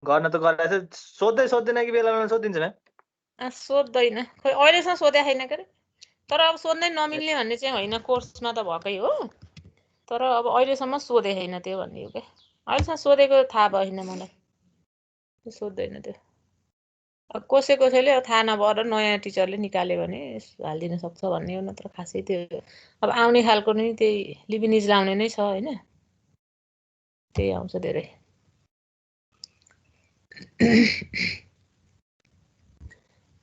गर्न त गराएछ सोध्दैन कि बेला बेला सोधिन्छ म्याम सोध्दैन खै अहिलेसम्म सोधेको छैन के तर अब सोध्नै नमिल्ने भन्ने चाहिँ होइन कोर्समा त भएकै हो तर अब अहिलेसम्म सोधे छैन त्यो भन्ने हो के अहिलेसम्म सोधेको थाहा भएन मलाई सोध्दैन त्यो अब कसैले अब थाहा नभएर नयाँ टिचरले निकाल्यो भने हालिदिन सक्छ भन्ने हो नत्र खासै त्यो अब आउने खालको नि त्यही लिबिनिज लाउने नै छ होइन त्यही आउँछ धेरै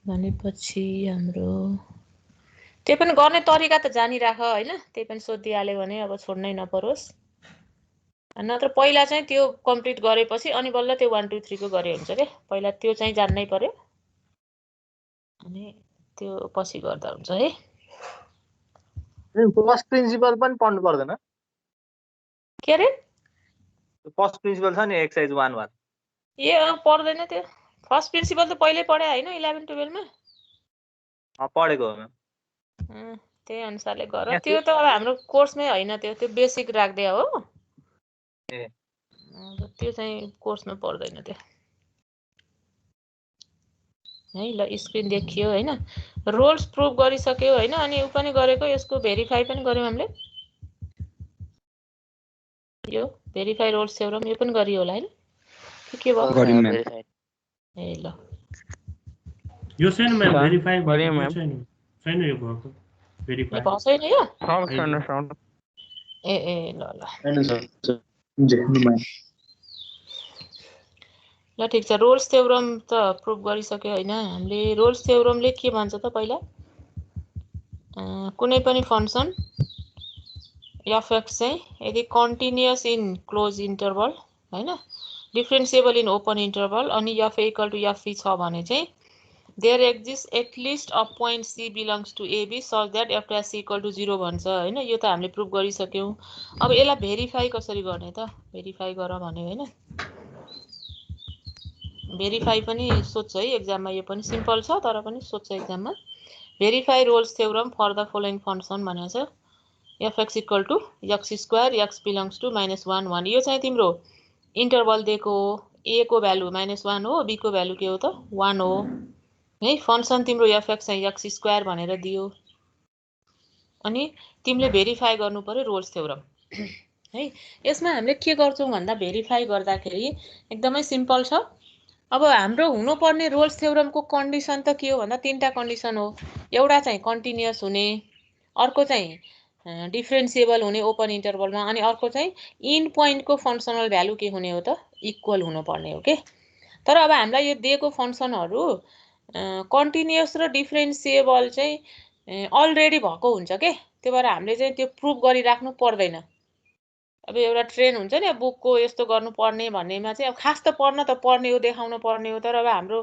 भनेपछि हाम्रो त्यही पनि गर्ने तरिका त जानिराख होइन त्यही पनि सोधिहाल्यो भने अब छोड्नै नपरोस् नत्र पहिला चाहिँ त्यो कम्प्लिट गरेपछि अनि बल्ल त्यो 1 2 3 को गरे हुन्छ के पहिला त्यो चाहिँ जान्नै पर्यो अनि त्यो पछि गर्दा हुन्छ है फर्स्ट प्रिन्सिपल पनि पढ्नु पर्दैन के अरे फर्स्ट प्रिन्सिपल छ नि एक्सरसाइज 1 1 ए पर्दैन त्यो फर्स्ट प्रिन्सिपल त पहिल्यै पढे होइन 11 12 मा पढेको हो म्याम त्यही अनुसारले गर त्यो त अब हाम्रो कोर्समै होइन त्यो बेसिक राख्दै हो ए त्यो चाहिँ कोर्समा पर्दैन त्यो है ल स्क्रिन देखियो होइन रोल्स प्रुभ गरिसक्यो होइन अनि उ पनि गरेको यसको भेरिफाई पनि गर्यौँ हामीले यो भेरिफाई रोल्स थ्योरम यो पनि गरियो होला हैन के भयो ए ल यो छैन म्याम भेरिफाई गर्यौँ म्याम छैन यो भएको भेरिफाई भएको छैन यो छैन ए ल ल हैन सर ल ठीक छ रोल्स थ्योरम त प्रुभ गरिसक्यो हैन हामीले रोल्स थ्योरमले के भन्छ त पहिला कुनै पनि फंक्सन f(x) चाहिँ यदि कन्टिन्युअस इन क्लोज इन्टरभल हैन डिफरेन्शिएबल इन ओपन इन्टरभल अनि f इक्वल टु f छ भने चाहिँ there exist at least a point c belongs to ab such that f dash equal to 0 भन्छ हैन यो त हामीले प्रुभ गरिसक्यौं अब यसलाई भेरिफाई कसरी गर्ने त भेरिफाई गर भन्यो हैन भेरिफाई पनि सोध्छ है एक्जाममा यो पनि सिम्पल छ तर पनि सोध्छ एक्जाममा verify Rolle's theorem for the following function भनेको छ f(x) equal to x square x belongs to -1 1 यो चाहिँ तिम्रो इन्टरभल दिएको हो a को भ्यालु -1 हो b को भ्यालु के हो त 1 हो है फंक्शन तिम्रो f(x) चाहिँ x स्क्वायर भनेर दियो अनि तिमीले भेरिफाई गर्नु पर्यो रोल्स थ्योरम है यसमा हामीले के गर्छौं भन्दा भेरिफाई गर्दाखेरि एकदमै सिम्पल छ अब हाम्रो हुनुपर्ने रोल्स थ्योरमको कन्डिसन त के हो भन्दा तीनटा कन्डिसन हो एउटा चाहिँ कन्टिन्युअस हुने अर्को चाहिँ डिफरेन्शिएबल हुने ओपन इन्टरभलमा अनि अर्को चाहिँ इन पोइन्टको फंक्सनल भ्यालु के हुने हो त इक्वल हुनुपर्ने हो के तर अब हामीलाई यो दिएको फंक्सनहरु कन्टिन्युअस र डिफरेन्शिएबल चाहिँ अलरेडी भएको हुन्छ के त्यही भएर हामीले चाहिँ त्यो प्रुभ गरिराख्नु पर्दैन अब एउटा ट्रेन हुन्छ नि बुकको यस्तो गर्नु पर्ने भन्नेमा चाहिँ अब खास त पढ्न त पर्ने हो देखाउन पर्ने हो तर अब हाम्रो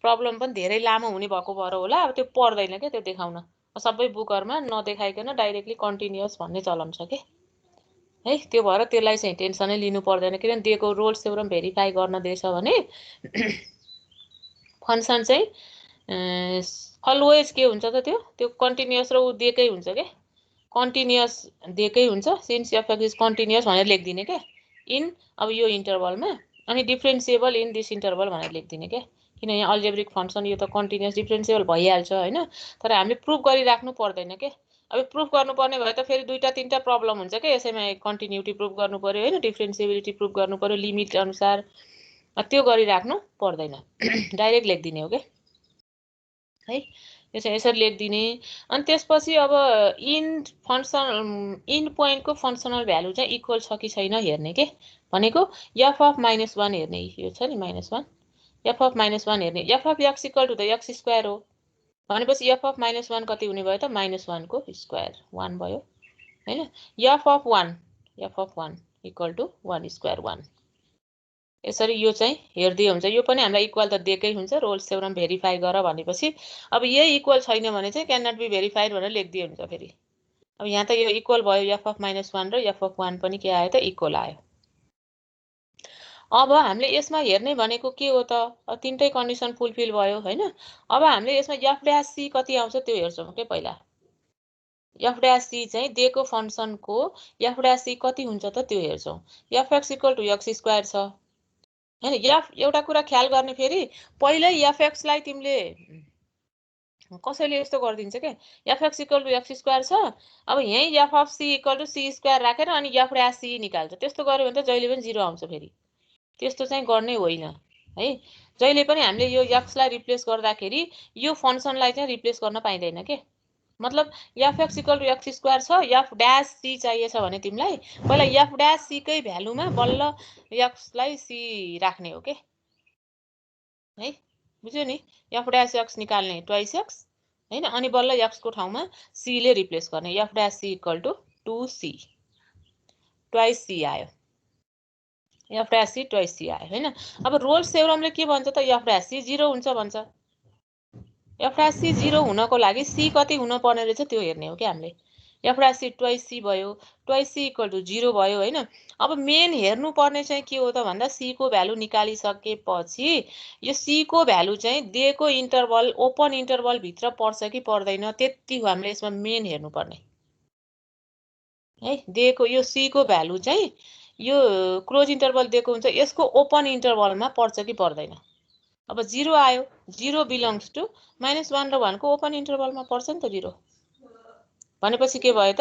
प्रब्लम पनि धेरै लामो हुने भएको भएर होला अब त्यो पर्दैन के त्यो देखाउन सबै बुकहरुमा नदेखाइकन डाइरेक्टली कन्टिन्युअस भन्ने चलन छ के है त्यो भएर त्यसलाई चाहिँ टेन्सनै लिनु पर्दैन किन दिएको रोल्स थ्योरम भेरिफाई गर्न दिएछ भने फंक्सन चाहिँ अलवेज के हुन्छ त त्यो कन्टिन्युअस र उ दिएकै हुन्छ के कन्टिन्युअस दिएकै हुन्छ सिन्स f(x) इज कन्टिन्युअस भनेर लेख्दिने के इन अब यो इन्टरभलमा अनि डिफरेन्शिएबल इन दिस इन्टरभल भनेर लेख्दिने के किन यहाँ अल्जेब्रिक फंक्सन यो त कन्टिन्युअस डिफरेन्शिएबल भइहाल्छ हैन तर हामीले प्रुफ गरिराख्नु पर्दैन के अब प्रुफ गर्नुपर्ने भए त फेरि दुईटा तीनटा प्रब्लम हुन्छ के यसैमा कन्टिन्युटी प्रुफ गर्नु पर्यो हैन डिफरेन्शिएबिलिटी प्रुफ गर्नु पर्यो लिमिट अनुसार त्यो गरिराख्नु पर्दैन डाइरेक्ट लेख्दिने हो के है यो चाहिँ यसरी लेख्दिने अनि त्यसपछि अब इन पोइन्टको फंक्सनल भ्यालु चाहिँ इक्वल छ कि छैन हेर्ने के भनेको f अफ -1 हेर्ने यो छ नि -1 f अफ -1 हेर्ने f of x equal to त x स्क्वायर हो भनेपछि f अफ -1 कति हुने भयो त -1 को स्क्वायर 1 भयो हैन f of 1 equal to 1 square 1 यसरी यो चाहिँ हेर्दै हुन्छ यो पनि हामीलाई इक्वल त दिएकै हुन्छ रोल्स थ्योरम भेरिफाई गर भनेपछि अब यही इक्वल छैन भने चाहिँ क्यान नट बी भेरिफाइड भनेर लेख्दिए हुन्छ फेरि अब यहाँ त यो इक्वल भयो f अफ -1 र f अफ 1 पनि के आयो त इक्वल आयो अब हामीले यसमा हेर्ने भनेको के हो त तीनटै कन्डिसन फुलफिल भयो हैन अब हामीले यसमा f डैश c कति आउँछ त्यो हेर्छौं के पहिला f डैश c चाहिँ दिएको फंक्सनको f डैश c कति हुन्छ त त्यो हेर्छौं f(x) equal to x square छ हैन एउटा कुरा ख्याल गर्ने फेरि पहिल्यै fx लाई तिमीले कसैले यस्तो गरिदिन्छ के fx = x² छ अब यही f of c = c² राखेर अनि f dash c निकाल्छ त्यस्तो गर्यो भने त जहिले पनि 0 आउँछ फेरि त्यस्तो चाहिँ गर्ने होइन है जहिले पनि हामीले यो x लाई रिप्लेस गर्दाखेरि यो फंक्सनलाई चाहिँ रिप्लेस गर्न पाइदैन के मतलब fx = x² छ f dash c चाहिएछ भने तिमीलाई पहिला f dash c कै भ्यालुमा बल्ल x लाई c राख्ने हो के है बुझ्यो नि f dash x निकाल्ने twice x हैन अनि बल्ल x को ठाउँमा c ले रिप्लेस गर्ने f dash c = 2c twice c आयो f dash c twice c आयो हैन अब रोल्स थ्योरमले के भन्छ त f dash c 0 हुन्छ भन्छ f dash c 0 हुनको लागि c कति हुन पर्ने रहेछ त्यो हेर्ने हो के हामीले f dash c twice c भयो twice c = 0 भयो हैन अब मेन हेर्नु पर्ने चाहिँ के हो त भन्दा c को भ्यालु निकालिसकेपछि यो c को भ्यालु चाहिँ दिएको इन्टरभल ओपन इन्टरभल भित्र पर्छ कि पर्दैन त्यति हो हामीले यसमा मेन हेर्नु पर्ने है दिएको यो c को भ्यालु चाहिँ यो क्लोज इन्टरभल दिएको हुन्छ यसको ओपन इन्टरभलमा पर्छ कि पर्दैन अब 0 आयो 0 बिलोंग्स टु -1 र 1 को ओपन इन्टरभलमा पर्छ नि त 0 भनेपछि के भयो त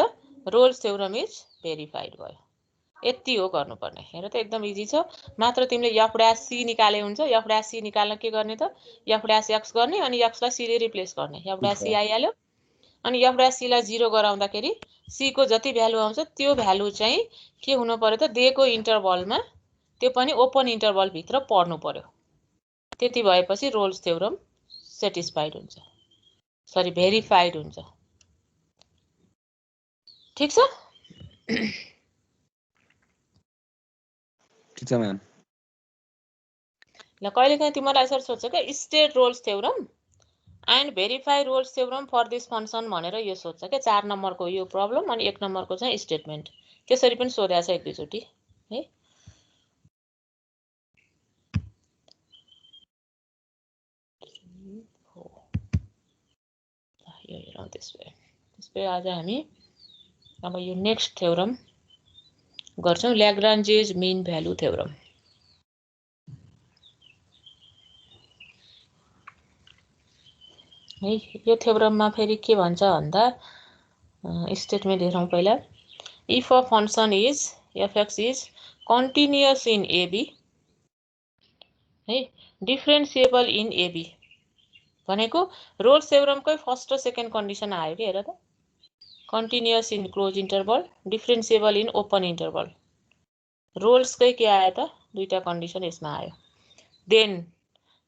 रोल्स थ्योरम इज भेरिफाइड भयो यति हो गर्नुपर्ने हेर त एकदम इजी छ मात्र तिमीले f dash c निकाले हुन्छ f dash c निकाल्न के गर्ने त f dash x गर्ने अनि x लाई c ले रिप्लेस गर्ने f dash c आइहाल्यो अनि f dash c लाई 0 गराउँदाखेरि c को जति भ्यालु आउँछ त्यो भ्यालु चाहिँ के हुनु पर्यो त दिएको इन्टरभलमा त्यो पनि ओपन इन्टरभल भित्र पर्नु पर्यो त्यति भएपछि रोल्स थ्योरम सेटिस्फाइड हुन्छ सरी भेरिफाइड हुन्छ ठीक छ ठीक छ म्याम ल कहिलेकाहीँ तिमीलाई यसरी सोध्छ के state Rolle's theorem and verify Rolle's theorem for this function भनेर यो सोध्छ के 4 नम्बरको यो प्रब्लम अनि 1 नम्बरको चाहिँ स्टेटमेन्ट त्यसरी पनि सोधेको छ एक दुई चोटी है यो हेरौँ त्यसपछि आज हामी अब यो नेक्स्ट थ्योरम गर्छौं ल्याग्रान्जेज मीन भ्यालु थ्योरम है यो थ्योरममा फेरि के भन्छ भन्दा स्टेटमेन्ट हेरौँ पहिला if a function is fx is continuous in ab है डिफरेन्शिएबल इन ab भनेको रोल्स थ्योरमकै फर्स्ट र सेकेन्ड कन्डिसन आयो के हेर त continuous in close interval differentiable in open interval रोल्सकै के आयो त दुईटा कन्डिसन यसमा आयो then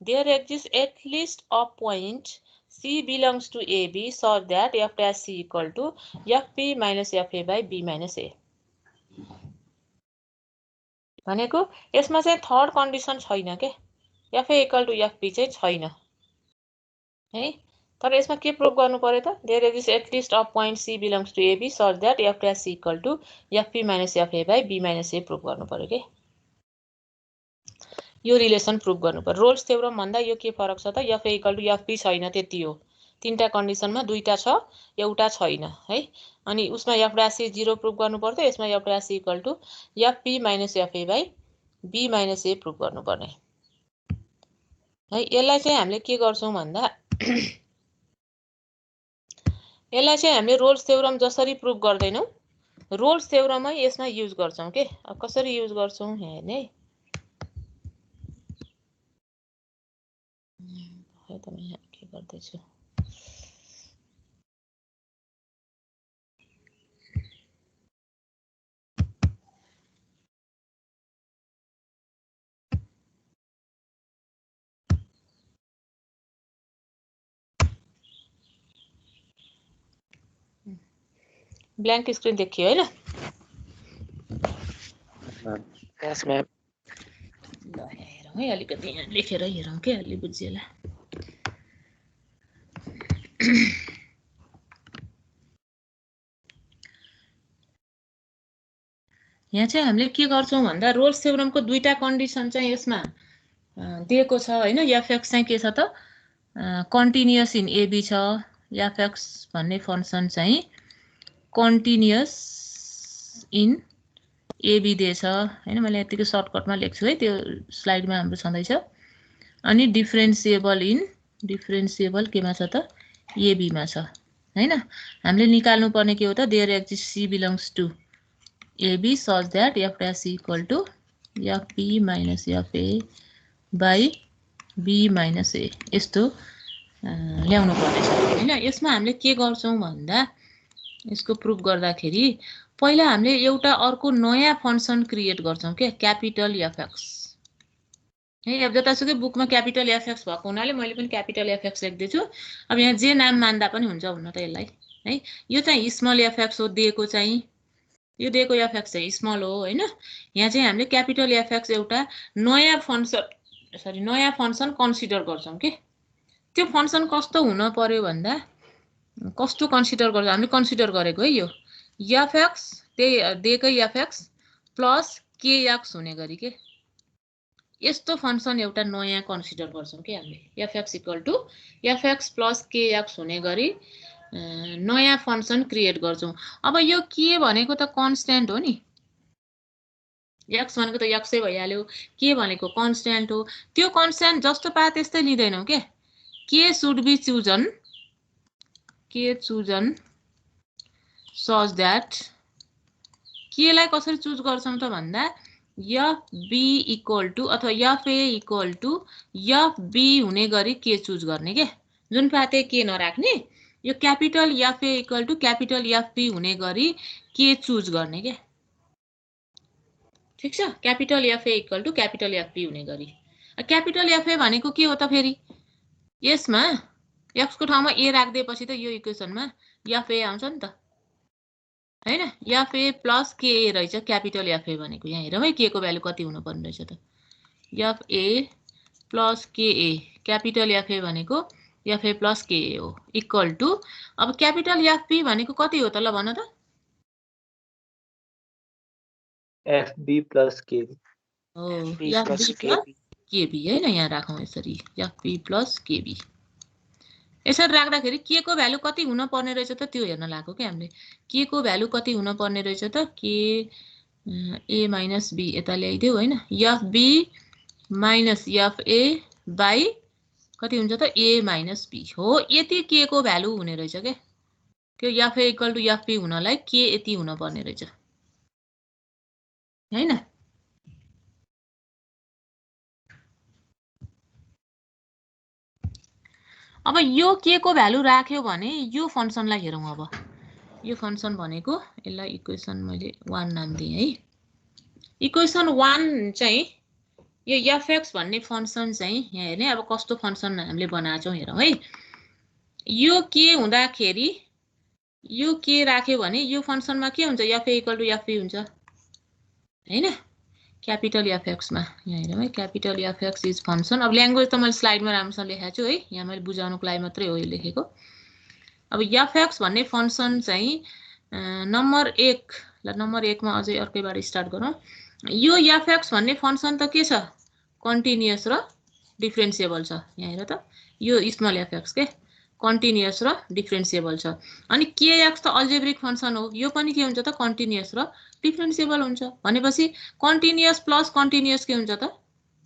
there exist at least a point c belongs to ab such that f dash c equal to fp minus fa by b minus a भनेको यसमा चाहिँ थर्ड कन्डिसन छैन के fa equal to fp चाहिँ छैन है तर यसमा के प्रुभ गर्नु पर्यो त there exist at least of point c belongs to ab such that f dash c equal to fp minus fa by b minus a prove गर्नु पर्यो के यो रिलेसन प्रुभ गर्नु पर्यो रोल्स थ्योरम भन्दा यो के फरक छ त fa equal to fp छैन त्यति हो तीनटा कन्डिसनमा दुईटा छ एउटा छैन है अनि उसमा f dash c 0 प्रुभ गर्नु पर्थ्यो यसमा f dash c equal to fp minus fa by b minus a prove गर्नु पर्ने है यसलाई चाहिँ हामीले के गर्छौं भन्दा यसलाई चाहिँ हामीले रोल्स थ्योरम जसरी प्रुभ गर्दैनौ रोल्स थ्योरमै यसमा युज गर्छौं के अब कसरी युज गर्छौं हेर्ने है त म यहाँ के गर्दै छु ब्ल्याङ्क स्क्रिन देखियो हैन यस म्याम ल हेरौँ है अलिकति यहाँ लेखेर हेरौँ के अलि बुझिएला यहाँ चाहिँ हामीले के गर्छौं भन्दा रोल्स थ्योरमको दुईटा कन्डिसन चाहिँ यसमा दिएको छ हैन fx चाहिँ के छ त कन्टिन्युअस इन ab छ fx भन्ने फंक्सन चाहिँ कन्टिन्युअस इन एबी दिएछ हैन, मैले यतिकै सर्टकटमा लेख्छु है, त्यो स्लाइडमा हाम्रो छँदैछ। अनि डिफरेन्सिएबल केमा छ त, एबीमा छ हैन। हामीले निकाल्नु पर्ने के हो त, there exist C belongs to AB such that F dash equal to FB minus FA by B minus A, यस्तो ल्याउनु पर्नेछ हैन। यसमा हामीले के गर्छौं भन्दा, यसको प्रुफ गर्दाखेरि पहिला हामीले एउटा अर्को नयाँ फंक्सन क्रिएट गर्छौं के, क्यापिटल एफएक्स है। अब जतासुकै बुकमा क्यापिटल एफएक्स भएको हुनाले मैले पनि क्यापिटल एफएक्स लेख्दैछु। अब यहाँ जे नाम मान्दा पनि हुन्छ हुन त यसलाई है। यो चाहिँ स्मल एफएक्स हो, दिएको चाहिँ यो दिएको एफएक्स चाहिँ स्मल हो हैन। यहाँ चाहिँ हामीले क्यापिटल एफएक्स एउटा नयाँ फंक्सन कन्सिडर गर्छौं के। त्यो फंक्सन कस्तो हुन पर्यो भन्दा, कस्तो कन्सिडर गर्छौं हामीले, कन्सिडर गरेको है यो एफएक्स, त्यही दिएकै एफएक्स प्लस केएक्स हुने गरी के, यस्तो फंक्सन एउटा नयाँ कन्सिडर गर्छौं के हामीले। F x equal to f x plus k x हुने गरी नयाँ फंक्सन क्रिएट गर्छौं। अब यो के भनेको त कन्स्ट्यान्ट हो नि, एक्स भनेको त एक्सै भइहाल्यो, के भनेको कन्स्ट्यान्ट हो। त्यो कन्स्ट्यान्ट जस्तो पाए त्यस्तै लिँदैनौ के, k should be chosen such that, k लाई कसरी चुज गर्छौं त भन्दा, एफबी इक्वल टु अथवा एफए इक्वल टु एफबी हुने गरी के चुज गर्ने के, जुन पाते के नराख्ने। यो capital f a equal to capital f b हुने गरी के चुज गर्ने के, ठीक छ। Capital f a equal to capital f b हुने गरी। क्यापिटल एफए भनेको के हो त फेरि, यसमा एक्स को ठाउँमा ए राख्दिएपछि त यो इक्वेसनमा एफए आउँछ नि त हैन। एफए प्लस केए रहेछ क्यापिटल एफए भनेको। यहाँ हेरौँ है के को भ्यालु कति हुनु पर्ने रहेछ त, एफए प्लस केए, क्यापिटल एफए भनेको एफए प्लस केए हो, इक्वल टु अब क्यापिटल एफबी भनेको कति हो त, ल भन त। एफबी प्लस केबी हो, B FB plus plus KB. KB हैन, यहाँ राखौँ यसरी एफबी प्लस केबी। यसरी राख्दाखेरि के को भ्यालु कति हुन पर्ने रहेछ त त्यो हेर्न लाग्यो के हामीले। के को भ्यालु कति हुन पर्ने रहेछ त, के ए माइनस बी यता ल्याइदेऊ हैन, एफबी माइनस एफए बाई कति हुन्छ त, ए माइनस बी हो। यति के को भ्यालु हुने रहेछ के, त्यो एफए इक्वल टु एफबी हुनलाई के यति हुन पर्ने रहेछ हैन। अब यो के को भ्यालु राख्यो भने यो फंक्सनलाई हेरौँ। अब यो फंक्सन भनेको, यसलाई इक्वेसन मैले 1 नाम दिएँ है। इक्वेसन 1 चाहिँ यो एफएक्स भन्ने फंक्सन चाहिँ यहाँ हेर्ने, अब कस्तो फंक्सन हामीले बनाएको छौं हेरौँ है। यो के हुँदाखेरि यो के राख्यो भने यो फंक्सनमा के हुन्छ, एफए इक्वल टु एफबी हुन्छ हैन, क्यापिटल एफएक्स मा। यहाँ हेरौँ है, क्यापिटल एफएक्स इज फंक्सन। अब ल्याङ्ग्वेज त मैले स्लाइडमा राम्रोसँग लेखेको छु है, यहाँ मैले बुझाउनुको लागि मात्रै हो यो लेखेको। अब एफएक्स भन्ने फंक्सन चाहिँ नम्बर 1, ल नम्बर 1 मा अझै अर्कैबाट स्टार्ट गरौँ। यो एफएक्स भन्ने फंक्सन त के छ, कन्टिन्युअस र डिफरेन्सिएबल छ। यहाँ हेर त, यो स्मल एफएक्स के कन्टिन्युअस र डिफरेन्सिएबल छ। अनि केएक्स त अल्जेब्रिक फंक्सन हो, यो पनि के हुन्छ त, कन्टिन्युअस र डिफरेन्सिएबल हुन्छ। भनेपछि कन्टिन्युअस प्लस कन्टिन्युअस के हुन्छ त,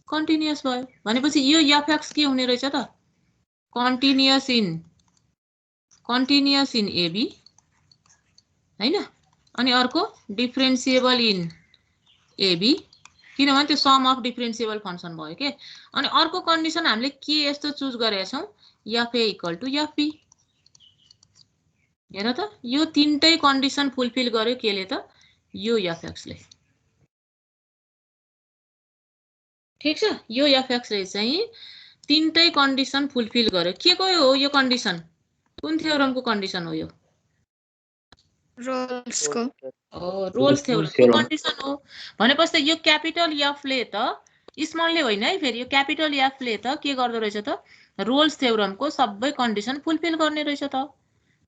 कन्टिन्युअस भयो। भनेपछि यो एफएक्स के हुने रहेछ त, कन्टिन्युअस इन एबी हैन। अनि अर्को डिफरेन्सिएबल इन एबी, किनभने त्यो सम अफ डिफरेन्सिएबल फंक्सन भयो के। अनि अर्को कन्डिसन हामीले के यस्तो चुज गरेका छौं, एफए इक्वल टु एफबी। हेर त, यो तीनटै कन्डिसन फुलफिल गर्यो केले त, यो एफएक्स ले, ठीक छ। यो एफएक्स ले चाहिँ तीनटै कन्डिसन फुलफिल गर्यो। के को हो यो कन्डिसन, कुन थ्योरमको कन्डिसन हो यो, Rolls को. रोल्स थ्योरमको कन्डिसन हो। भनेपछि यो क्यापिटल एफ ले त, स्मल ले होइन है, फेरि यो क्यापिटल एफ ले त के गर्दो रहेछ त, रोल्स थ्योरमको सबै कन्डिसन फुलफिल गर्ने रहेछ त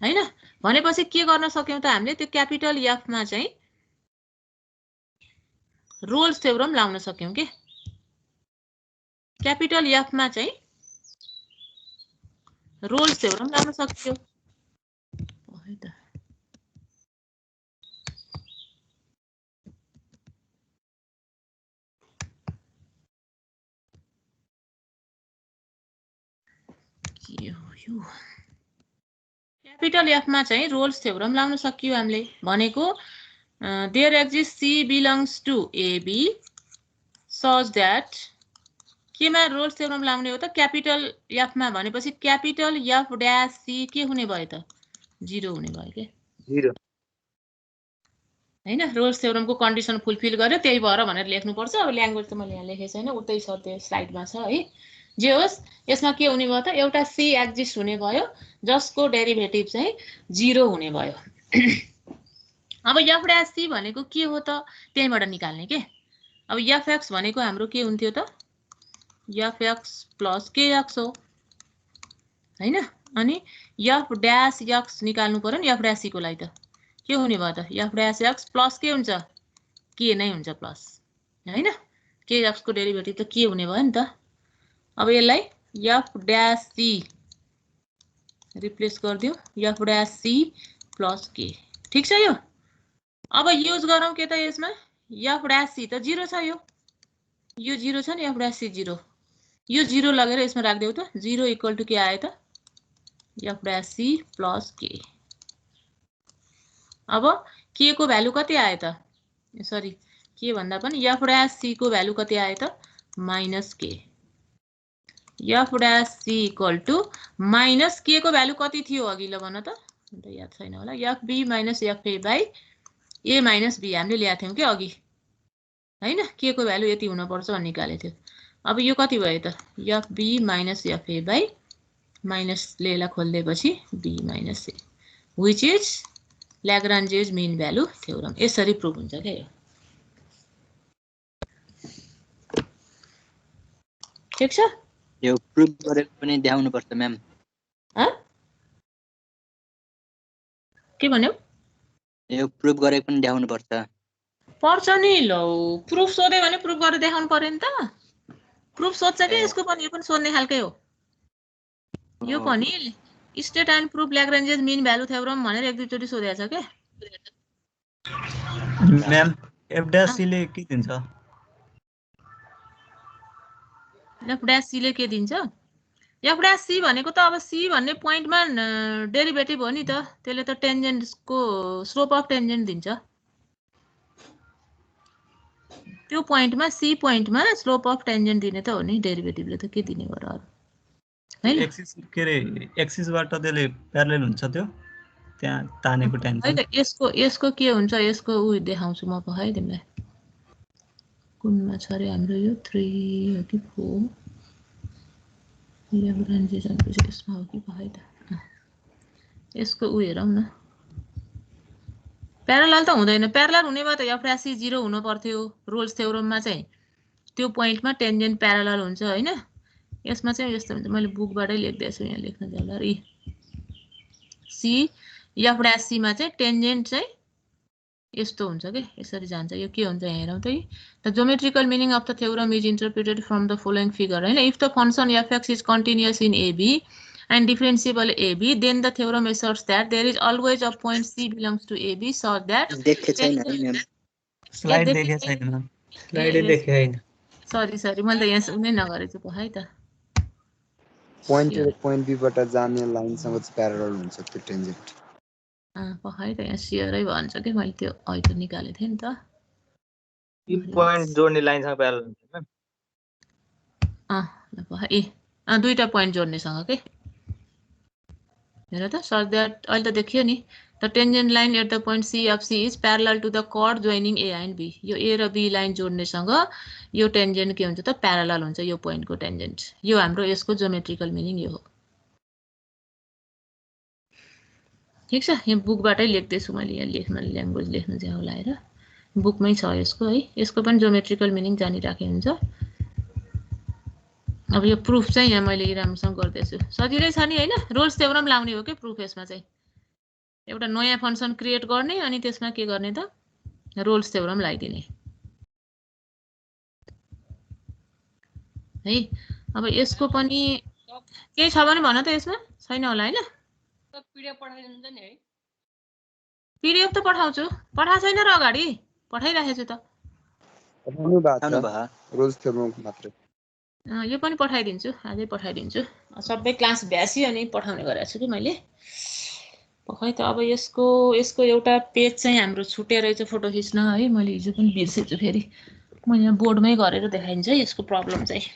हैन। भनेपछि के गर्न सक्यौं त हामीले, त्यो क्यापिटल एफ मा चाहिँ रोल्स थ्योरम लाउन सक्यौं के। क्यापिटल एफ मा चाहिँ रोल्स थ्योरम लाउन सक्यौं। क्यापिटल एफमा चाहिँ रोल्स थ्योरम लाउन सकियो हामीले भनेको there exist C belongs to AB such that केमा रोल्स थ्योरम लाउने हो त क्यापिटल एफमा भनेपछि क्यापिटल एफ ड्यास सी के हुने भयो त 0 हुने भयो के 0 हैन रोल्स थ्योरमको कन्डिसन फुलफिल गर्यो त्यही भएर भनेर लेख्नुपर्छ अब ल्याङ्ग्वेज त मैले यहाँ लेखेको छैन उतै छ त्यो स्लाइडमा छ है जे होस् यसमा के हुने भयो त एउटा सी एक्जिस्ट हुने भयो जसको डेरिभेटिभ चाहिँ 0 हुने भयो अब एफ ड्यास सी भनेको के हो त त्यहीबाट निकाल्ने के अब एफ एक्स भनेको हाम्रो के हुन्थ्यो त एफ एक्स प्लस के एक्स हो हैन अनि एफ ड्यास एक्स निकाल्नु पर्यो नि एफ ड्यास सी को लागि त के हुने भयो त एफ ड्यास एक्स प्लस के हुन्छ के नै हुन्छ प्लस हैन के एक्स को डेरिभेटिभ त के हुने भयो नि त अब यसलाई एफ ड्यास सी रिप्लेस गरिदिउँ एफ ड्यास सी प्लस के ठीक छ यो अब युज गरौँ के त यसमा एफ ड्यास सी त 0 छ यो 0 छ नि एफ ड्यास सी 0 यो 0 लगेर यसमा राख्देऊ त 0 इक्वल टु के आयो त एफ ड्यास सी प्लस के अब के को भ्यालु कति आयो त सरी के भन्दा पनि एफ ड्यास सी को भ्यालु कति आयो त minus k f dash C equal to minus k को भ्यालु कति थियो अघि ल भन त याद छैन होला f be minus F A by a minus b हामीले ल्याएको थियौँ कि अघि हैन के को भ्यालु यति हुन पर्छ भन्ने निकालेको थियो अब यो कति भयो त F be minus F A by minus लेला खोल्देपछि B minus A which is Lagrange's mean value theorem यसरी प्रुभ हुन्छ के यो ठीक छ यो प्रुभ गरेको पनि देखाउनु पर्छ म्याम के भन्यौ यो प्रुभ गरेको पनि देखाउनु पर्छ नि ल प्रुफ सोध्यो भने प्रुफ गरेर देखाउनु पर्यो नि त प्रुफ सोध्छ के यसको पनि यो पनि सोध्ने खालकै हो यो पनि state and proof Lagrange's mean value theorem भनेर एक दुई चोटी सोधेको छ के म्याम एफ ड्यास सी ले के दिन्छ एफ ड्यास सी ले के दिन्छ एफ ड्यास सी भनेको त अब सी भन्ने पोइन्टमा डेरिभेटिभ हो नि त त्यसले त टेन्जेन्टको स्लोप अफ टेन्जेन्ट दिन्छ त्यो पोइन्टमा सी पोइन्टमा स्लोप अफ टेन्जेन्ट दिने त हो नि डेरिभेटिभले त के दिने हो र हैन एक्सिस के रे एक्सिसबाट त्यसले प्यारलल हुन्छ त्यो त्यहाँ तानेको टेन्जेन्ट हैन यसको के हुन्छ यसको उ देखाउँछु म पखाइ तिमीलाई कुनमा छ रे हाम्रो यो 3 हो कि 4 ल्याग्रान्जेज यसमा हो कि पखाइ त यसको उ हेरौँ न प्यारलल त हुँदैन प्यारलल हुने भए त एफ ड्यास सी 0 हुनु पर्थ्यो रोल्स थ्योरममा चाहिँ त्यो पोइन्टमा टेन्जेन्ट प्यारलल हुन्छ हैन यसमा चाहिँ यस्तो हुन्छ मैले बुकबाटै लेख्दैछु यहाँ लेख्न जाँदा रि सी एफ ड्यास सी मा चाहिँ टेन्जेन्ट चाहिँ यस्तो हुन्छ के यसरी जान्छ यो के हुन्छ हेरौँ त the geometrical meaning of the theorem is interpreted from the following figure हैन if the function F X is continuous in AB and differentiable AB, then the theorem asserts that there is always a point C belongs to AB such that slide देखे छैन ma'am slide देखे हैन sorry मैले त यहाँ उनै नगरेछु पो है त पोइन्ट ए पोइन्ट बी बाट जाने लाइनसँग प्यारलल हुन्छ त्यो टेन्जेन्ट पखाइ त यहाँ सियरै भन्छ के मैले त्यो अहिले निकालेको थिएँ नि त इन पोइन्ट जोड्ने लाइनसँग प्यारलल हुन्छ ल पखाइ दुईटा पोइन्ट जोड्नेसँग के हेर त सच द्याट अहिले त देखियो नि the tangent line at the point c of c is parallel to the chord joining a and b यो ए र बी लाइन जोड्नेसँग यो टेन्जेन्ट के हुन्छ त प्यारलल हुन्छ यो पोइन्टको टेन्जेन्ट यो हाम्रो यसको ज्योमेट्रिकल मिनिङ यो हो ठीक छ यहाँ बुकबाटै लेख्दैछु मैले यहाँ लेख्न ल्याङ्ग्वेज लेख्न चाहिँ होला हेर बुकमै छ यसको है यसको पनि ज्योमेट्रिकल मिनिङ जानिराखे हुन्छ अब यो प्रुफ चाहिँ यहाँ मैले राम्रोसँग गर्दैछु सजिलै छ नि हैन रोल्स थ्योरम लाउने हो के प्रुफ यसमा चाहिँ एउटा नयाँ फंक्सन क्रिएट गर्ने अनि त्यसमा के गर्ने त रोल्स थ्योरम लगाइदिने है अब यसको पनि केही छ भने भन त यसमा छैन होला हैन पीडीएफ पठाइदिनुहुन्छ नि है पीडीएफ त पठाउँछु पठा छैन र अगाडि पठाइराखेछु त पठाउनु भएको छ रोल्स थ्योरम मात्र यो पनि पठाइदिन्छु, आजै पठाइदिन्छु। सबै क्लास भ्यासी अनि पठाउने गरेको छु कि मैले। खै त अब यसको एउटा पेज चाहिँ हाम्रो छुटेर रहेछ फोटो खिच्न है। मैले हिजो पनि बिर्सेछु, फेरि म यहाँ बोर्डमै गरेर देखाइदिन्छु है यसको प्रब्लम चाहिँ।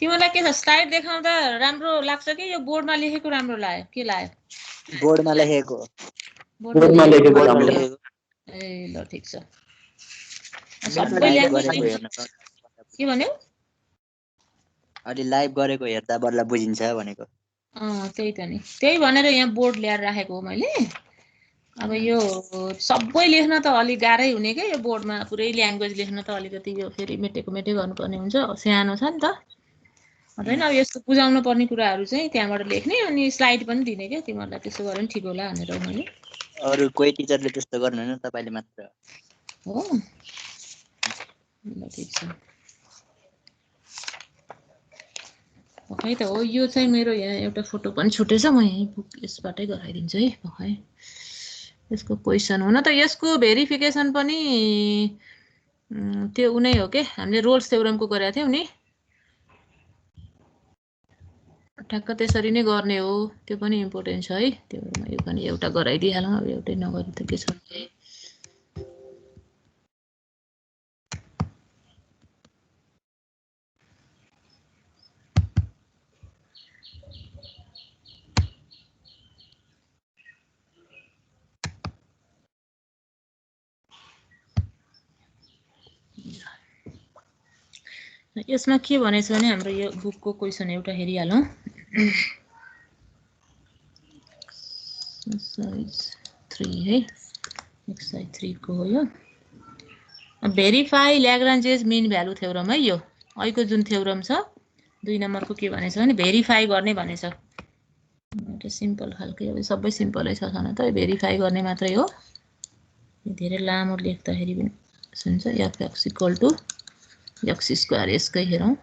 तिमीलाई के छ, स्लाइड देखाउँदा राम्रो लाग्छ कि यो बोर्डमा लेखेको राम्रो लाग्यो? के लाग्यो? बोर्डमा लेखेको बोर्डमा लेखेको बोर्डमा राम्रो लेखेको। ए ल ठिक छ। लाइभ सबै गरेको ल्याङ्ग्वेज हेर्न के भन्यौ? अलि लाइभ गरेको हेर्दा बल्ल बुझिन्छ भनेको। त्यही त नि, त्यही भनेर यहाँ बोर्ड ल्याएर राखेको हो मैले। अब यो सबै लेख्न त अलि गाह्रै हुने क्या, यो बोर्डमा पुरै ल्याङ्ग्वेज लेख्न त अलिकति यो फेरि मेटेको गर्नुपर्ने हुन्छ, सानो छ नि त। होइन, अब यस्तो बुझाउनु पर्ने कुराहरू चाहिँ त्यहाँबाट लेख्ने अनि स्लाइड पनि दिने क्या। तिमीहरूलाई त्यसो गरे पनि ठिक होला भनेर मैले। अरू कोही टिचरले त्यस्तो गर्नुहुन्न, तपाईँले मात्र हो ल ठिक छ। खै त हो, यो चाहिँ मेरो यहाँ एउटा फोटो पनि छुटेछ, म यहीँ बुक यसबाटै गराइदिन्छु है। खै यसको क्वेसन हुन त यसको भेरिफिकेसन पनि त्यो उनै हो के, हामीले रोल्स थ्योरमको गरेका थियौँ नि, ठ्याक्क त्यसरी नै गर्ने हो। त्यो पनि इम्पोर्टेन्ट छ है। त्यो यो पनि एउटा गराइदिइहालौँ, अब एउटै नगरी त के छ। यसमा के भनेछ भने हाम्रो यो बुकको क्वेसन एउटा हेरिहालौँ। एक्सर्साइज 3 है, एक्सर्साइज 3 को हो यो। भेरिफाई ल्याग्रान्जेस मिन भ्यालु थ्योरम है। यो अहिलेको जुन थ्योरम छ 2 नम्बरको के भनेछ भने भेरिफाई गर्ने भनेछ। एउटा सिम्पल खालको, अब सबै सिम्पलै छ छन त, भेरिफाई गर्ने मात्रै हो। धेरै लामो लेख्दाखेरि पनि सुन्छ। f(x = x²) यसकै हेरौँ।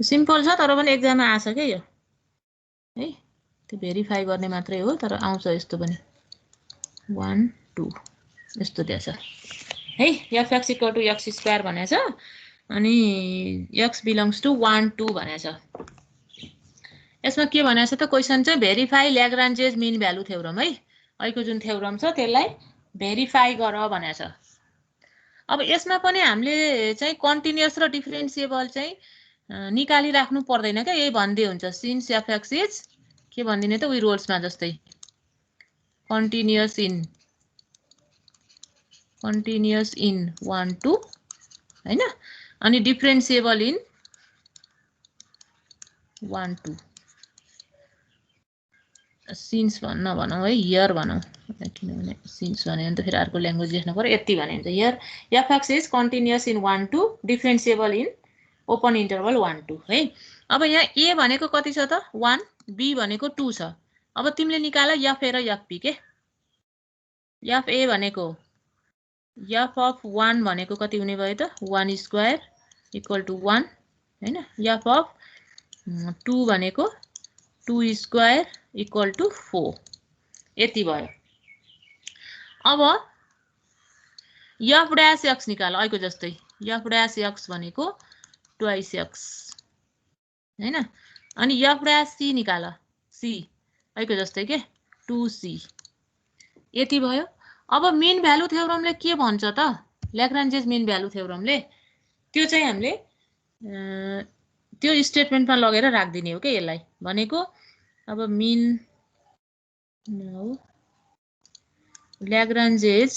सिम्पल छ तर पनि एक्जाममा आछ के यो है। त्यो भेरिफाई गर्ने मात्रै हो, तर आउँछ यस्तो पनि 1 2 यस्तो दिएछ है। f(x = x² भनेछ अनि x belongs to 1 2 भनेछ। यसमा के भनेछ त क्वेसन चाहिँ भेरिफाई ल्याग्रान्जेस मिन भ्यालु थ्योरम है। अहिलेको जुन थ्योरम छ त्यसलाई भेरिफाई गर भनेछ। अब यसमा पनि हामीले चाहिँ कन्टिन्युअस र डिफरेन्सिएबल चाहिँ निकालिराख्नु पर्दैन क्या, यही भन्दै हुन्छ। सिन्स f(x) इज के भन्दिने त उही रोल्समा जस्तै कन्टिन्युअस इन 1 2 हैन, अनि डिफरेन्सिएबल इन 1 2। सिन्स नभनौँ है, हियर भनौँ, किनभने सिन्स भन्यो भने त फेरि अर्को ल्याङ्ग्वेज लेख्नु पर्यो। यति भने हुन्छ here f(x) is continuous in 1 2 differentiable in open interval 1 2 है। अब यहाँ a भनेको कति छ त 1, b भनेको 2 छ। अब तिमीले निकाल f(a) र f(b) के। f(a) भनेको f(1) भनेको कति हुने भयो त 1² = 1 हैन। f(2) भनेको 2² = 4 यति भयो। अब f' निकाल अहिलेको जस्तै। f' भनेको 2x हैन, अनि f' निकाल c अहिलेको जस्तै के 2c यति भयो। अब मिन भ्यालु थ्योरमले के भन्छ त, ल्याग्रान्जेस मिन भ्यालु थ्योरमले त्यो चाहिँ हामीले त्यो स्टेटमेन्टमा लगेर राख्दिने हो के यसलाई भनेको। अब मिन ल्याग्रान्जेस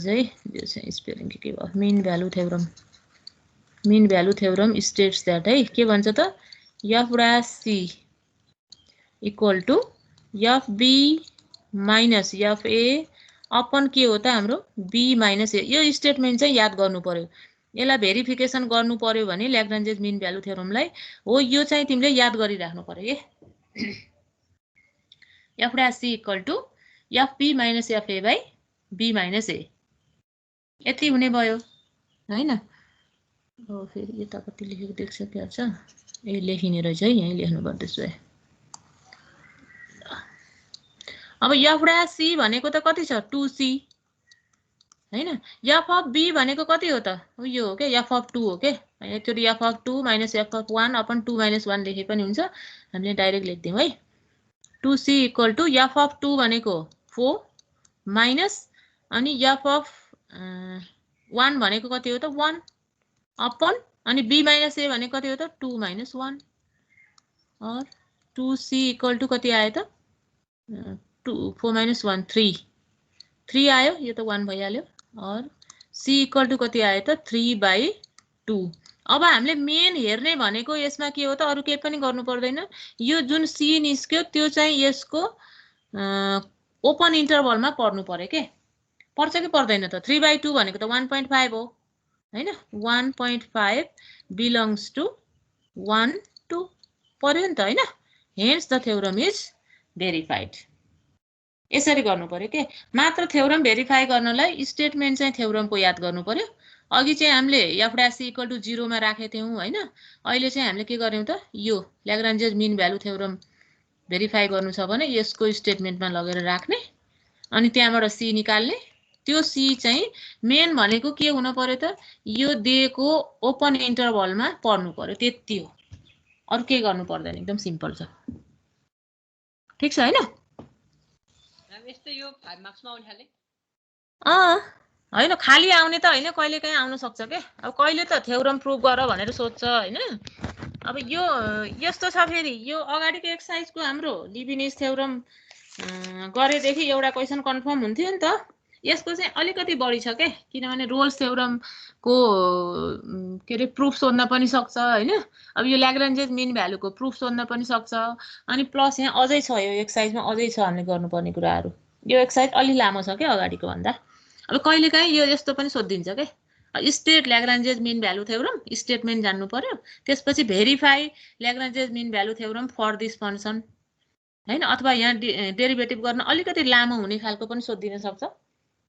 है, यो चाहिँ स्पेलिङ के भयो, mean value theorem states that है। के भन्छ त f' = fb - fa अपन के हो त हाम्रो b - a। यो स्टेटमेन्ट चाहिँ याद गर्नु पर्यो। यसलाई भेरिफिकेसन गर्नु पर्यो भने ल्याग्रान्जेस मिन भ्यालु थ्योरमलाई हो, यो चाहिँ तिमीले याद गरिराख्नु पर्यो के। f' = fb - fa/b - a यति हुने भयो हैन। हो फेरि यतापट्टि लेखेको देख्छ क्या छ, ए लेखिने रहेछ है, यही लेख्नु पर्दैछ है। अब f' भनेको त कति छ 2c हैन f अफ b भनेको कति हो त यो हो के f अफ 2 हो के एकचोटी f of 2 minus f of 1 upon 2 minus 1 लेखे पनि हुन्छ हामीले डाइरेक्ट लेख्दियौ है 2c equal to f of 2 भनेको 4 माइनस अनि f अफ 1 भनेको कति हो त 1 अपन अनि b माइनस a भनेको कति हो त 2 माइनस 1 और 2c इक्वल टु कति आयो त 2 4 माइनस 1 3 आयो यो त 1 भइहाल्यो और c इक्वल टु कति आयो त 3/2 अब हामीले मेन हेर्ने भनेको यसमा के हो त अरु केही पनि गर्नु पर्दैन यो जुन c निस्क्यो त्यो चाहिँ यसको ओपन इन्टरभलमा पर्नु पर्यो के पर्छ कि पर्दैन त 3/2 भनेको त 1.5 हो हैन 1.5 belongs to 1 2 पर्यो नि त हैन hence the theorem is verified यसरी गर्नु पर्यो के मात्र थ्योरम भेरिफाई गर्नलाई स्टेटमेन्ट चाहिँ थ्योरमको याद गर्नु पर्यो अघि चाहिँ हामीले f डैश इक्वल टु 0 मा राखेको थियौं हैन अहिले चाहिँ हामीले के गर्यौं त यो ल्याग्रान्जेस मीन भ्यालु थ्योरम भेरिफाई गर्नु छ भने यसको स्टेटमेन्टमा लगेर राख्ने अनि त्यहाँबाट c निकाल्ने त्यो c चाहिँ मेन भनेको के हुन पर्यो त यो दिएको ओपन इन्टरभलमा पर्नु पर्यो त्यति हो अरु के गर्नु पर्दैन एकदम सिम्पल छ ठीक छ हैन म्याम यस्तै यो 5 मार्क्समा आउने खाले हैन खाली आउने त हैन कहिले काहीँ आउन सक्छ के अब कहिले त थ्योरम प्रुफ गर भनेर सोध्छ हैन अब यो यस्तो छ फेरि यो अगाडिको एक्सरसाइजको हाम्रो लिबिनिज थ्योरम गरेदेखि एउटा क्वेशन कन्फर्म हुन्थ्यो नि त यसको चाहिँ अलिकति बढी छ के किनभने रोल्स थ्योरमको के रे प्रुफ सोध्न पनि सक्छ हैन अब यो ल्याग्रान्जेस मीन भ्यालुको प्रुफ सोध्न पनि सक्छ अनि प्लस यहाँ अझै छ यो एक्सरसाइजमा अझै छ हामीले गर्नुपर्ने कुराहरु यो एक्सरसाइज अलि लामो छ के अगाडिको भन्दा अब कहिलेकाहीँ यो यस्तो पनि सोधिन्छ के state Lagrange's mean value theorem statement जान्नु पर्यो त्यसपछि verify Lagrange's mean value theorem for this function हैन अथवा यहाँ डेरिभेटिभ गर्न अलिकति लामो हुने खालको पनि सोधिन सक्छ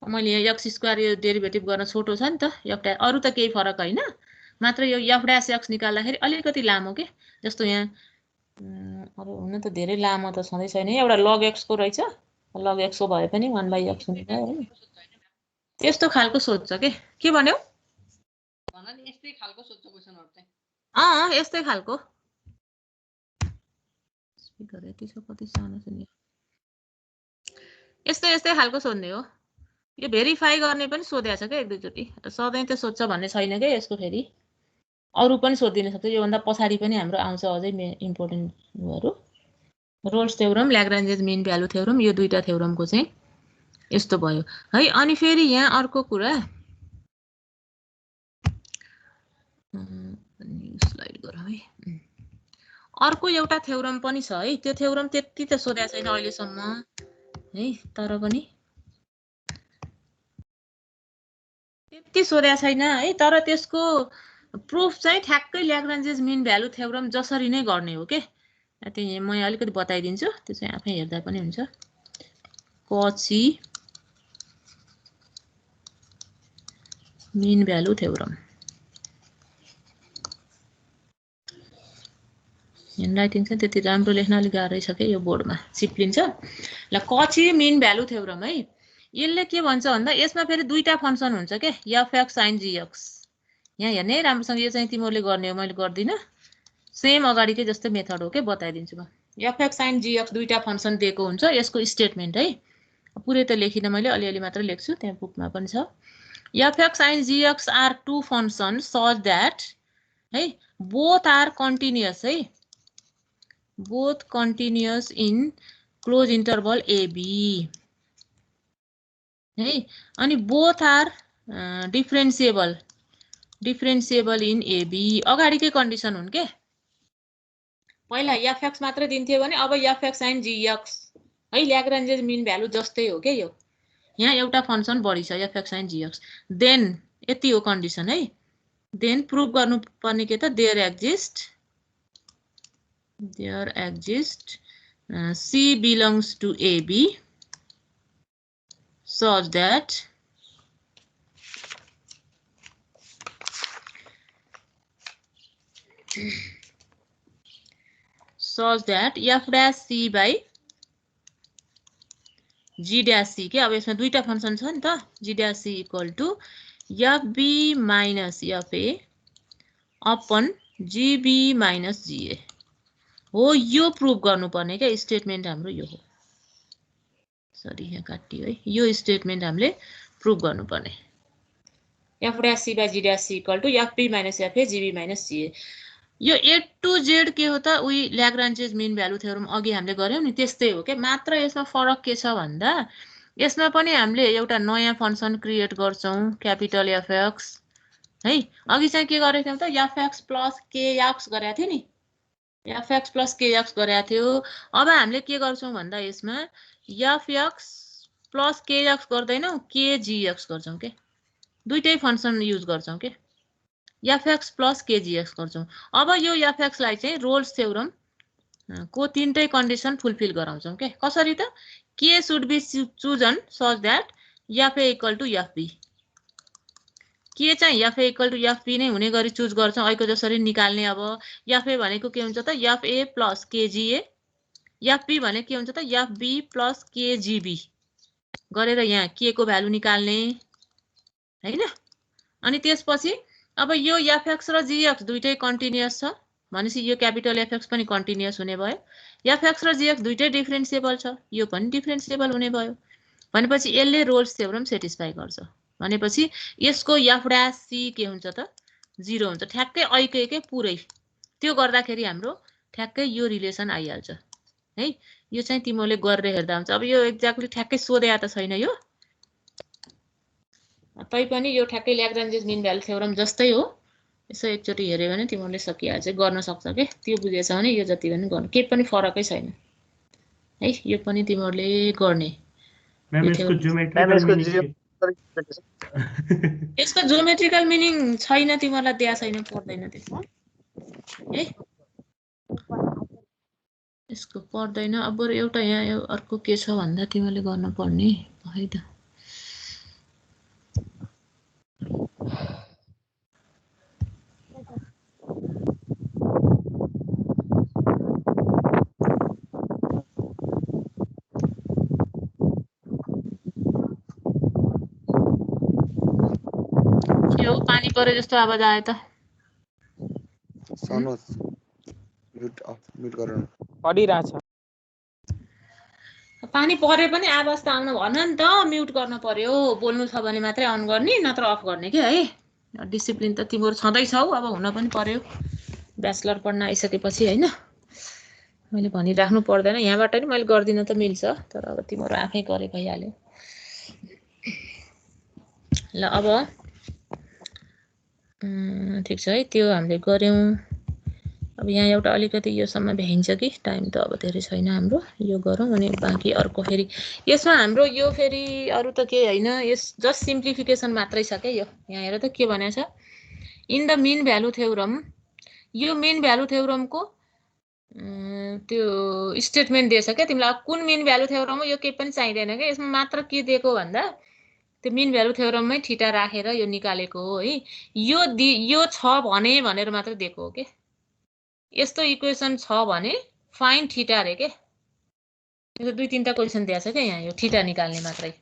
मैले यहाँ x² यो डेरिभेटिभ गर्न छोटो छ नि त f अरु त केही फरक हैन मात्र यो f डैश x निकाल्दाखेरि अलिकति लामो के जस्तो यहाँ अब हुन त धेरै लामो त छँदै छैन एउटा log x को रहेछ log x को भए पनि 1/x हुने भयो हैन त्यस्तो खालको सोध्छ के भन्यौ भन्नाले यस्तै खालको सोध्छ क्वेशनहरु चाहिँ यस्तै खालको स्पिकर यति छ कति सानो छ नि यस्तै खालको सोध्ने हो यो भेरिफाई गर्ने पनि सोध्या छ के एक दुई चोटी सधैं त सोध्छ भन्ने छैन के यसको फेरि अरु पनि सोधिन सक्छ यो भन्दा पछाडी पनि हाम्रो आउँछ अझै इम्पोर्टेन्टहरु Rolle's theorem ल्याग्रान्जेस mean value theorem यो दुईटा थ्योरमको चाहिँ यस्तो भयो है अनि फेरि यहाँ अर्को कुरा स्लाइड गरौँ है अर्को एउटा थ्योरम पनि छ है त्यो थ्योरम त्यति त सोध्या छैन अहिले सम्म है तर पनि त्यति सोध्या छैन है तर त्यसको प्रुफ चाहिँ ठ्याक्कै ल्याग्रान्जेस मीन भ्यालु थ्योरम जसरी नै गर्ने हो के त्यही म अलिकति बताइदिन्छु त्यो चाहिँ आफै हेर्दा पनि हुन्छ कची मीन भ्यालु थ्योरम ह्यान्डराइटिङ चाहिँ त्यति राम्रो लेख्न अलि गाह्रै छ के यो बोर्डमा चिप्लिन्छ ल कची मीन भ्यालु थ्योरम है यसले के भन्छ भन्दा यसमा फेरि दुईटा फंक्सन हुन्छ के f(x) sin g(x) यहाँ हेर्ने राम्रोसँग यो चाहिँ तिमीहरुले गर्ने हो मैले गर्दिन सेम अगाडिकै जस्तो मेथड हो के बताइदिन्छु म f(x) sin g(x) दुईटा फंक्सन दिएको हुन्छ यसको स्टेटमेन्ट है पुरै त लेखिन मैले अलिअलि मात्र लेख्छु त्यहाँ बुकमा पनि छ f(x) sin g(x) are two functions such that है both are continuous है both continuous in close interval ab है अनि both are differentiable in ab अगाडिकै कन्डिसन हुन् के पहिला f(x) मात्र दिन्थ्यो भने अब f(x) sin g(x) है ल्याग्रान्जेस मीन भ्यालु जस्तै हो के यो यहाँ एउटा फंक्सन बढी छ f(x) sin g(x) देन यति हो कन्डिसन है देन प्रुफ गर्नु पर्ने के त there exist c belongs to ab such that f dash c by G dash C के अब यसमा दुईटा फंक्सन छ नि त G dash C equal to FB minus FA upon GB minus GA हो यो प्रुभ गर्नुपर्ने क्या स्टेटमेन्ट हाम्रो यो हो सरी यहाँ काटियो है यो स्टेटमेन्ट हामीले प्रुभ गर्नुपर्ने F dash C by G dash C equal to FB minus FA GB minus GA यो ए टु जेड के हो त उही ल्याग्रान्जेज मिन भ्यालु थ्योरम अघि हामीले गर्यौं नि त्यस्तै हो के मात्र यसमा फरक के छ भन्दा यसमा पनि हामीले एउटा नयाँ फंक्सन क्रिएट गर्छौं क्यापिटल एफएक्स है अघि चाहिँ के गरेको थियौं त एफएक्स प्लस केएक्स गरेको थियो नि एफएक्स प्लस केएक्स गरेको थियो अब हामीले के गर्छौं भन्दा यसमा एफएक्स प्लस केएक्स गर्दैनौं केजीएक्स गर्छौं के दुईटै फंक्सन युज गर्छौं के एफएक्स प्लस केजीएक्स गर्छौं अब यो एफएक्स लाई चाहिँ रोल्स थ्योरम को तीनटै कन्डिसन फुलफिल गराउँछौं के कसरी त k should be chosen such that f a equal to f b के चाहिँ एफए इक्वल टु एफबी नै हुने गरी चुज गर्छौं अहिले जसरी निकाल्ने अब एफए भनेको के हुन्छ त एफए प्लस केजीए एफबी भनेको के हुन्छ त एफबी प्लस केजीबी गरेर यहाँ के को भ्यालु निकाल्ने हैन अनि त्यसपछि अब यो एफएक्स र जीएक्स दुईटै कन्टिन्युअस छ भनेपछि यो क्यापिटल एफएक्स पनि कन्टिन्युअस हुने भयो एफएक्स र जीएक्स दुईटै डिफरेन्सिएबल छ यो पनि डिफरेन्सिएबल हुने भयो भनेपछि यसले रोल्स थ्योरम सेटिस्फाई गर्छ भनेपछि यसको एफ ड्यास सी के हुन्छ त 0 हुन्छ ठ्याक्कै ऐकै पुरै त्यो गर्दाखेरि हाम्रो ठ्याक्कै यो रिलेसन आइहाल्छ है यो चाहिँ तिमीले गरेर हेर्दा हुन्छ अब यो एक्ज्याक्टली ठ्याक्कै सोधेया त छैन यो तै पनि यो ठ्याक्कै ल्याग्रान्जेज मिन भ्यालु थ्योरम जस्तै हो यसो एकचोटी हेर्यो भने तिमीले सकिहाल्छ गर्न सक्छ के त्यो बुझेछ भने यो जति पनि गर्न के पनि फरकै छैन है यो पनि तिमीले गर्ने यसको ज्योमेट्रिकल मिनिङ छैन तिमीलाई दिया छैन पर्दैन त्यसमा है यसको पर्दैन अब एउटा यहाँ अर्को के छ भन्दा तिमीले गर्न पर्ने है त पानी परे जस्तो आवाज आयो त सनोज म्युट गराउनु पढिरहेछ पानी परे पनि आवाज त आउनु भन नि त म्युट गर्न पर्यो बोल्नु छ भने मात्रै अन गर्ने नत्र अफ गर्ने के है डिसिप्लिन त तिम्रो छँदै छौ अब हुन पनि पर्यो ब्याचलर पढ्न आइसकेपछि हैन मैले भनिराख्नु पर्दैन यहाँबाट नि मैले गर्दिन त मिल्छ तर अब तिम्रो आफै गरे भइहाल्यो ल अब ठीक छ है त्यो हामीले गर्यौं अब यहाँ एउटा अलिकति यो सम्म भ्याइन्छ कि टाइम त अब धेरै छैन हाम्रो यो गरौँ अनि बाँकी अर्को फेरि यसमा हाम्रो यो फेरि अरु त के हैन यस जस्ट सिम्प्लिफिकेसन मात्रै छ के यो यहाँ हेर त के भनेछ in the mean value theorem यो मीन भ्यालु थ्योरमको त्यो स्टेटमेन्ट दिएछ के तिमीलाई कुन मीन भ्यालु थ्योरम हो यो के पनि चाहिदैन के यसमा मात्र के दिएको भन्दा त्यो मीन भ्यालु थ्योरममै थीटा राखेर यो निकालेको हो है यो छ भने भनेर मात्र दिएको हो के यस्तो इक्वेसन छ भने फाइन्ड थीटा रे के यो दुई तीनटा क्वेशन दिएछ के यहाँ यो थीटा निकाल्ने मात्रै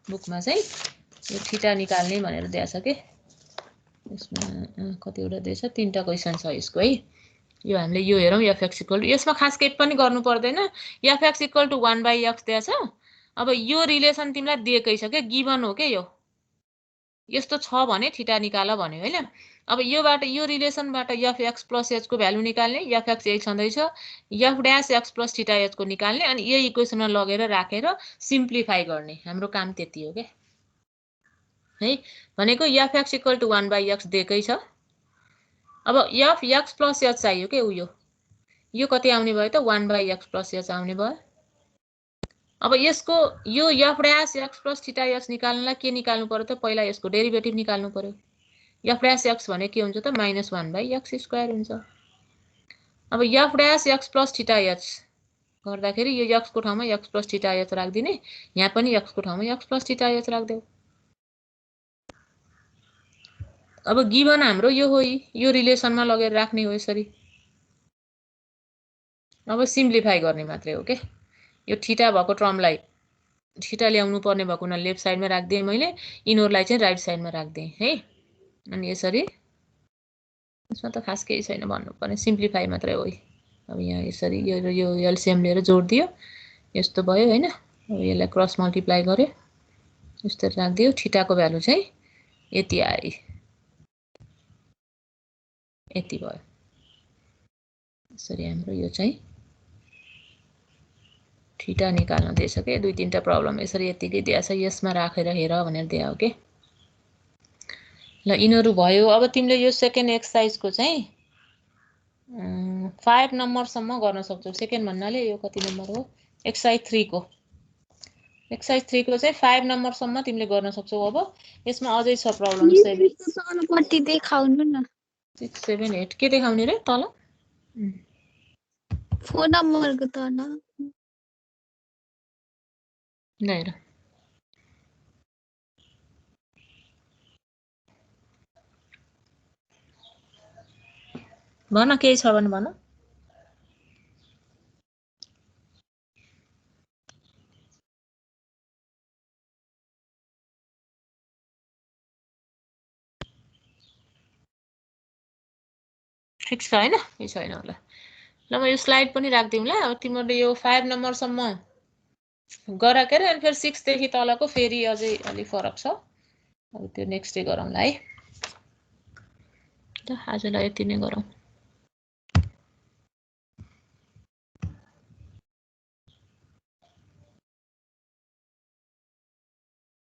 बुकमा चाहिँ यो थीटा निकाल्ने भनेर दिएछ के यसमा कतिवटा दिएछ तीनटा क्वेशन छ यसको है यो हामीले यो हेरौं fx = यसमा खास केही पनि गर्नु पर्दैन fx = 1/x दिएछ अब यो रिलेसन तिमीलाई दिएकै छ के गिवन हो के यो यस्तो छ भने थीटा निकाल भन्यो हैन अब योबाट यो रिलेसनबाट fx + h को भ्यालु निकाल्ने fx यही छँदै छ f' x + θh को निकाल्ने अनि यो इक्वेसनमा लगेर राखेर सिम्प्लिफाई गर्ने हाम्रो काम त्यति हो के है भनेको fx = 1/x दिएकै छ अब fx + h चाहियो के यो कति आउने भयो त 1/x + h आउने भयो अब यसको यो f' x + θh निकाल्नलाई के निकाल्नु पर्यो त पहिला यसको डेरिभेटिभ निकाल्नु पर्यो f' भने के हुन्छ त -1/x² हुन्छ अब f' x + θh गर्दाखेरि यो x को ठाउँमा x + θh राख्दिने यहाँ पनि x को ठाउँमा x + θh राख्देऊ अब गिवन हाम्रो यो हो यो रिलेसनमा लगेर राख्ने हो यसरी अब सिम्प्लिफाई गर्ने मात्रै हो के यो थीटा भएको टर्मलाई थीटा ल्याउनु पर्ने भएको हुनाले लेफ्ट साइडमा राख्दिएँ मैले, इनोरलाई चाहिँ राइट साइडमा राख्दिएँ है। अनि यसरी यसमा त खास केही छैन भन्नुपर्ने, सिम्प्लिफाई मात्रै हो। अब यहाँ यसरी यो एलसिएम लिएर जोडिदियो, यस्तो भयो हैन। अब यसलाई क्रस मल्टिप्लाई गर्यो, यस्तो राखिदियो, थीटाको भ्यालु चाहिँ यति आयो, यति भयो। यसरी हाम्रो यो चाहिँ थीटा निकाल्न दिएछ के, 2-3टा प्रब्लम यसरी यतिकै दिएछ, यसमा राखेर हेर भनेर दिए हो के। ल यिनीहरू भयो। अब तिमीले यो सेकेन्ड एक्सरसाइजको चाहिँ 5 नम्बरसम्म गर्न सक्छौ। सेकेन्ड भन्नाले यो कति नम्बर हो, एक्सरसाइज 3 को। एक्सरसाइज 3 को चाहिँ 5 नम्बरसम्म तिमीले गर्न सक्छौ। अब यसमा अझै छ प्रब्लम 7 तलपट्टि देखाउनु न, 6 7 8 के देखाउने रे तल? 4 नम्बरको तल ल हेर, भन केही छ भने भन। ठिक छ हैन, केही छैन होला। ल म यो स्लाइड पनि राख्दिउँ ल। अब तिमीहरूले यो 5 नम्बरसम्म गराके रे, अनि फेरि 6 देखि तलको फेरि अझै अलि फरक छ। अब त्यो नेक्स्ट डे गरौँला है। ल आजलाई यति नै गरौँ।